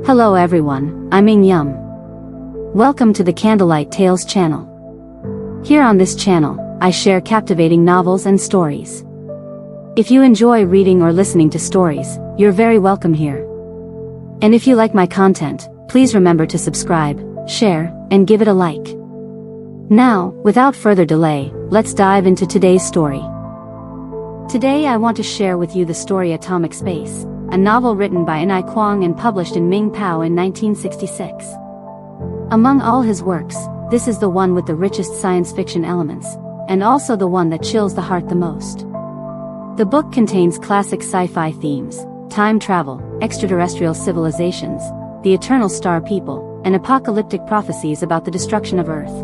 Hello everyone, I'm Ing Yum. Welcome to the Candlelight Tales channel. Here on this channel, I share captivating novels and stories. If you enjoy reading or listening to stories, you're very welcome here. And if you like my content, please remember to subscribe, share, and give it a like. Now, without further delay, let's dive into today's story. Today I want to share with you the story Atomic Space, a novel written by An Kwong and published in Ming Pao in 1966. Among all his works, this is the one with the richest science fiction elements, and also the one that chills the heart the most. The book contains classic sci-fi themes, time travel, extraterrestrial civilizations, the eternal star people, and apocalyptic prophecies about the destruction of Earth.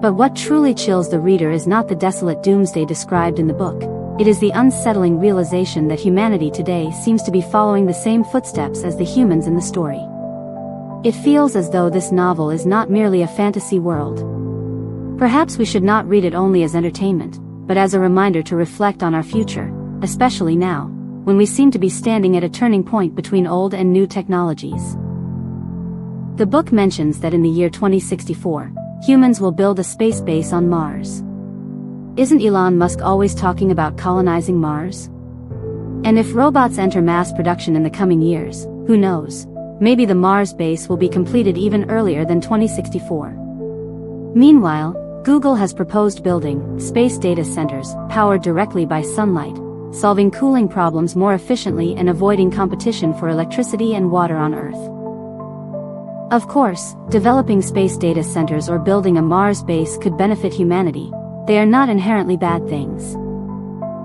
But what truly chills the reader is not the desolate doomsday described in the book. It is the unsettling realization that humanity today seems to be following the same footsteps as the humans in the story. It feels as though this novel is not merely a fantasy world. Perhaps we should not read it only as entertainment, but as a reminder to reflect on our future, especially now, when we seem to be standing at a turning point between old and new technologies. The book mentions that in the year 2064, humans will build a space base on Mars. Isn't Elon Musk always talking about colonizing Mars? And if robots enter mass production in the coming years, who knows? Maybe the Mars base will be completed even earlier than 2064. Meanwhile, Google has proposed building space data centers powered directly by sunlight, solving cooling problems more efficiently and avoiding competition for electricity and water on Earth. Of course, developing space data centers or building a Mars base could benefit humanity. They are not inherently bad things.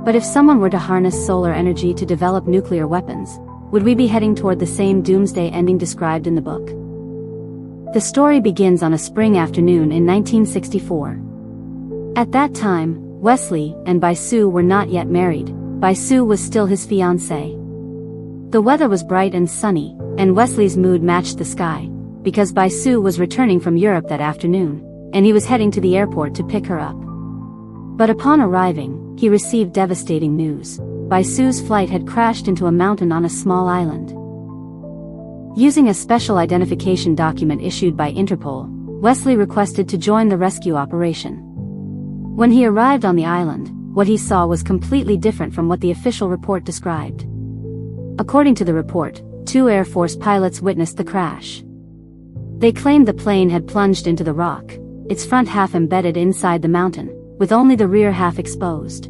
But if someone were to harness solar energy to develop nuclear weapons, would we be heading toward the same doomsday ending described in the book? The story begins on a spring afternoon in 1964. At that time, Wesley and Bai Su were not yet married. Bai Su was still his fiancée. The weather was bright and sunny, and Wesley's mood matched the sky, because Bai Su was returning from Europe that afternoon, and he was heading to the airport to pick her up. But upon arriving, he received devastating news. Bai Su's flight had crashed into a mountain on a small island. Using a special identification document issued by Interpol, Wesley requested to join the rescue operation. When he arrived on the island, what he saw was completely different from what the official report described. According to the report, 2 Air Force pilots witnessed the crash. They claimed the plane had plunged into the rock, its front half embedded inside the mountain, with only the rear half exposed.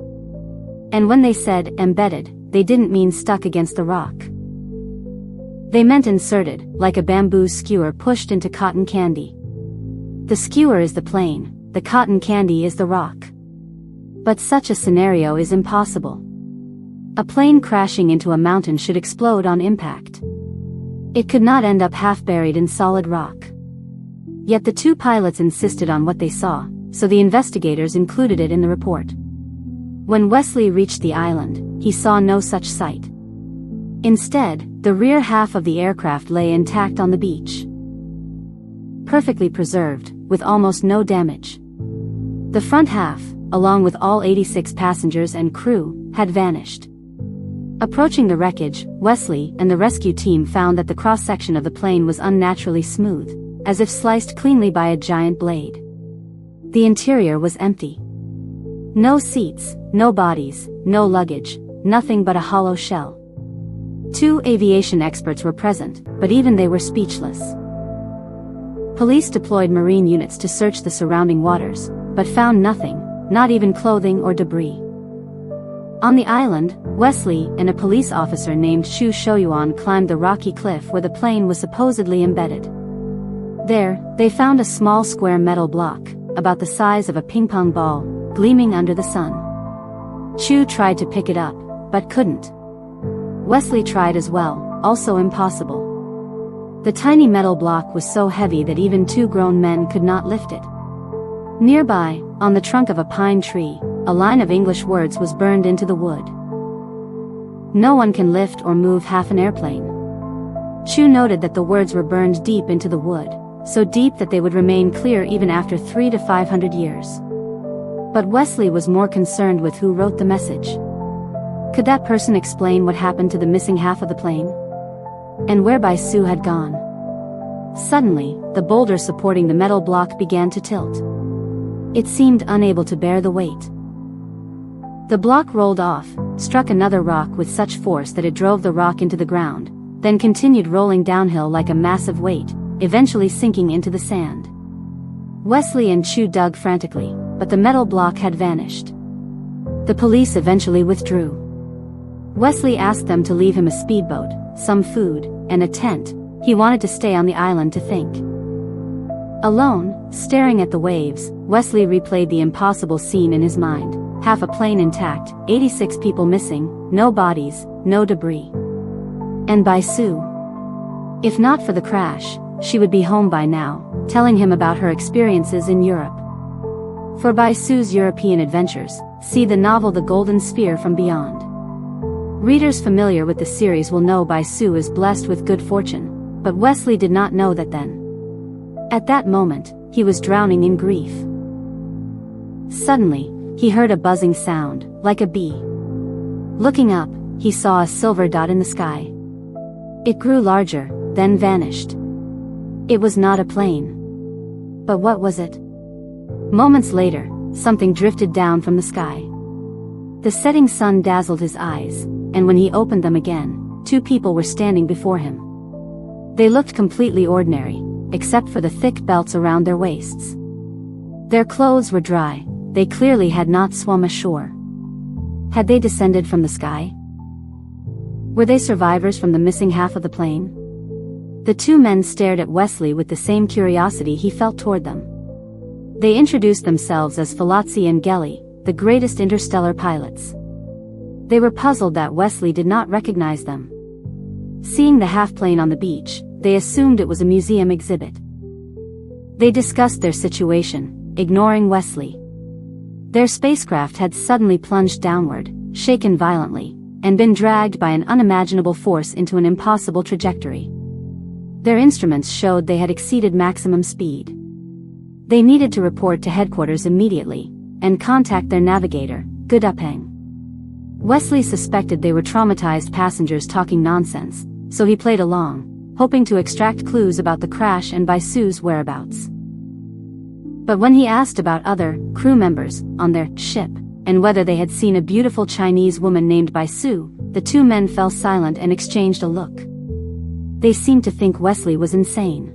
And when they said embedded, they didn't mean stuck against the rock. They meant inserted, like a bamboo skewer pushed into cotton candy. The skewer is the plane, the cotton candy is the rock. But such a scenario is impossible. A plane crashing into a mountain should explode on impact. It could not end up half buried in solid rock. Yet the 2 pilots insisted on what they saw, so the investigators included it in the report. When Wesley reached the island, he saw no such sight. Instead, the rear half of the aircraft lay intact on the beach. Perfectly preserved, with almost no damage. The front half, along with all 86 passengers and crew, had vanished. Approaching the wreckage, Wesley and the rescue team found that the cross-section of the plane was unnaturally smooth, as if sliced cleanly by a giant blade. The interior was empty. No seats, no bodies, no luggage, nothing but a hollow shell. 2 aviation experts were present, but even they were speechless. Police deployed marine units to search the surrounding waters, but found nothing, not even clothing or debris. On the island, Wesley and a police officer named Xu Shouyuan climbed the rocky cliff where the plane was supposedly embedded. There, they found a small square metal block, about the size of a ping-pong ball, gleaming under the sun. Xu tried to pick it up, but couldn't. Wesley tried as well, also impossible. The tiny metal block was so heavy that even 2 grown men could not lift it. Nearby, on the trunk of a pine tree, a line of English words was burned into the wood. No one can lift or move half an airplane. Xu noted that the words were burned deep into the wood, so deep that they would remain clear even after 300 to 500 years. But Wesley was more concerned with who wrote the message. Could that person explain what happened to the missing half of the plane? and where Bai Su had gone. Suddenly, the boulder supporting the metal block began to tilt. It seemed unable to bear the weight. The block rolled off, struck another rock with such force that it drove the rock into the ground, then continued rolling downhill like a massive weight, eventually sinking into the sand. Wesley and Chu dug frantically, but the metal block had vanished. The police eventually withdrew. Wesley asked them to leave him a speedboat, some food, and a tent. He wanted to stay on the island to think. Alone, staring at the waves, Wesley replayed the impossible scene in his mind. Half a plane intact, 86 people missing, no bodies, no debris. And Bai Su? If not for the crash, she would be home by now, telling him about her experiences in Europe. For Bai Su's European adventures, see the novel The Golden Sphere from Beyond. Readers familiar with the series will know Bai Su is blessed with good fortune, but Wesley did not know that then. At that moment, he was drowning in grief. Suddenly, he heard a buzzing sound, like a bee. Looking up, he saw a silver dot in the sky. It grew larger, then vanished. It was not a plane. But what was it? Moments later, something drifted down from the sky. The setting sun dazzled his eyes, and when he opened them again, two people were standing before him. They looked completely ordinary, except for the thick belts around their waists. Their clothes were dry. They clearly had not swum ashore. Had they descended from the sky? Were they survivors from the missing half of the plane? The two men stared at Wesley with the same curiosity he felt toward them. They introduced themselves as Falazzi and Gelly, the greatest interstellar pilots. They were puzzled that Wesley did not recognize them. Seeing the half-plane on the beach, they assumed it was a museum exhibit. They discussed their situation, ignoring Wesley. Their spacecraft had suddenly plunged downward, shaken violently, and been dragged by an unimaginable force into an impossible trajectory. Their instruments showed they had exceeded maximum speed. They needed to report to headquarters immediately, and contact their navigator, Gudupeng. Wesley suspected they were traumatized passengers talking nonsense, so he played along, hoping to extract clues about the crash and Bai Su's whereabouts. But when he asked about other crew members on their ship, and whether they had seen a beautiful Chinese woman named Bai Su, the two men fell silent and exchanged a look. They seemed to think Wesley was insane.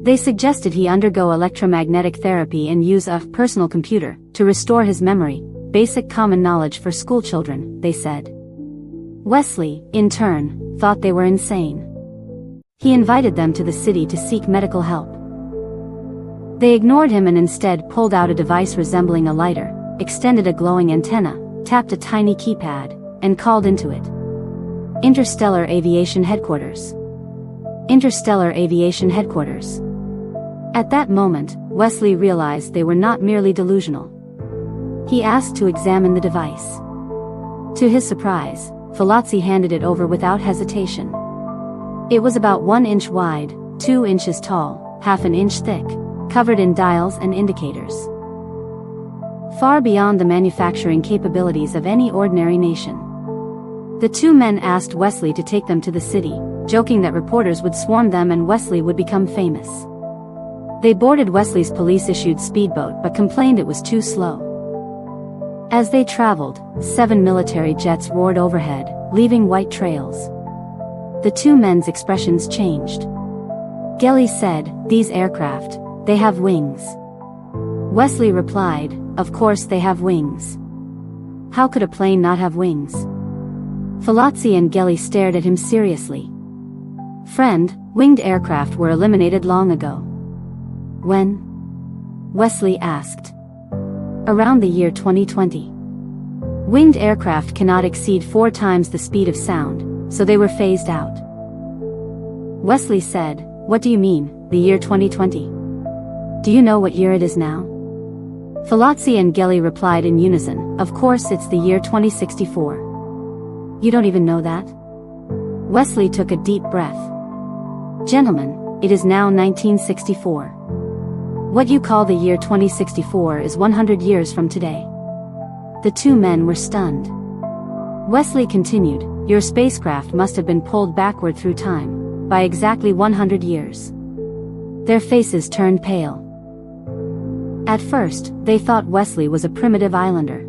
They suggested he undergo electromagnetic therapy and use a personal computer to restore his memory, basic common knowledge for school children, they said. Wesley, in turn, thought they were insane. He invited them to the city to seek medical help. They ignored him and instead pulled out a device resembling a lighter, extended a glowing antenna, tapped a tiny keypad, and called into it. Interstellar Aviation Headquarters. Interstellar Aviation Headquarters. At that moment, Wesley realized they were not merely delusional. He asked to examine the device. To his surprise, Falazzi handed it over without hesitation. It was about 1 inch wide, 2 inches tall, half an inch thick, covered in dials and indicators. Far beyond the manufacturing capabilities of any ordinary nation. The two men asked Wesley to take them to the city, joking that reporters would swarm them and Wesley would become famous. They boarded Wesley's police-issued speedboat but complained it was too slow. As they traveled, 7 military jets roared overhead, leaving white trails. The two men's expressions changed. Gelly said, "These aircraft, they have wings." Wesley replied, "Of course they have wings. How could a plane not have wings?" Falazzi and Gelly stared at him seriously. "Friend, winged aircraft were eliminated long ago." "When?" Wesley asked. "Around the year 2020. Winged aircraft cannot exceed 4 times the speed of sound, so they were phased out." Wesley said, "What do you mean, the year 2020? Do you know what year it is now?" Falazzi and Gelly replied in unison, "Of course it's the year 2064. You don't even know that?" Wesley took a deep breath. "Gentlemen, it is now 1964. What you call the year 2064 is 100 years from today." The two men were stunned. Wesley continued, Your spacecraft must have been pulled backward through time, by exactly 100 years. Their faces turned pale. At first, they thought Wesley was a primitive islander.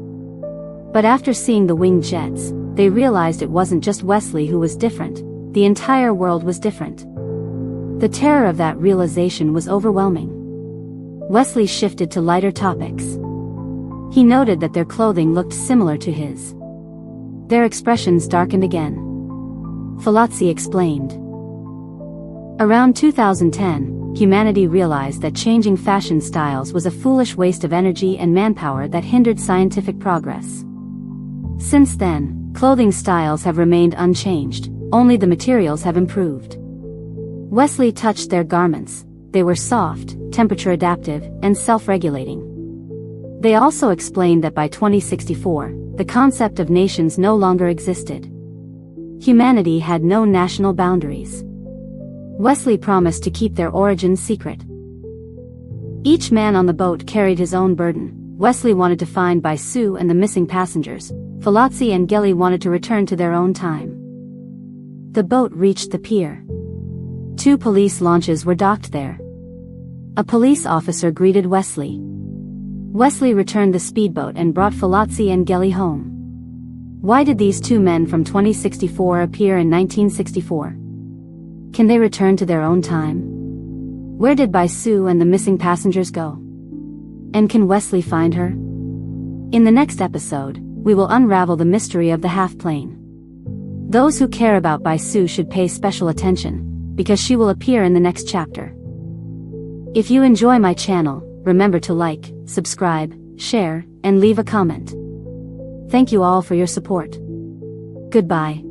But after seeing the winged jets, they realized it wasn't just Wesley who was different, the entire world was different. The terror of that realization was overwhelming. Wesley shifted to lighter topics. He noted that their clothing looked similar to his. Their expressions darkened again. Falazzi explained. Around 2010, humanity realized that changing fashion styles was a foolish waste of energy and manpower that hindered scientific progress. Since then, clothing styles have remained unchanged, only the materials have improved. Wesley touched their garments. They were soft, temperature adaptive, and self-regulating. They also explained that by 2064, the concept of nations no longer existed. Humanity had no national boundaries. Wesley promised to keep their origins secret. Each man on the boat carried his own burden. Wesley wanted to find Bai Su and the missing passengers. Falazzi and Gelly wanted to return to their own time. The boat reached the pier. 2 police launches were docked there. A police officer greeted Wesley. Wesley returned the speedboat and brought Falazzi and Gelly home. Why did these 2 men from 2064 appear in 1964? Can they return to their own time? Where did Bai Su and the missing passengers go? And can Wesley find her? In the next episode, we will unravel the mystery of the half-plane. Those who care about Bai Su should pay special attention, because she will appear in the next chapter. If you enjoy my channel, remember to like, subscribe, share, and leave a comment. Thank you all for your support. Goodbye.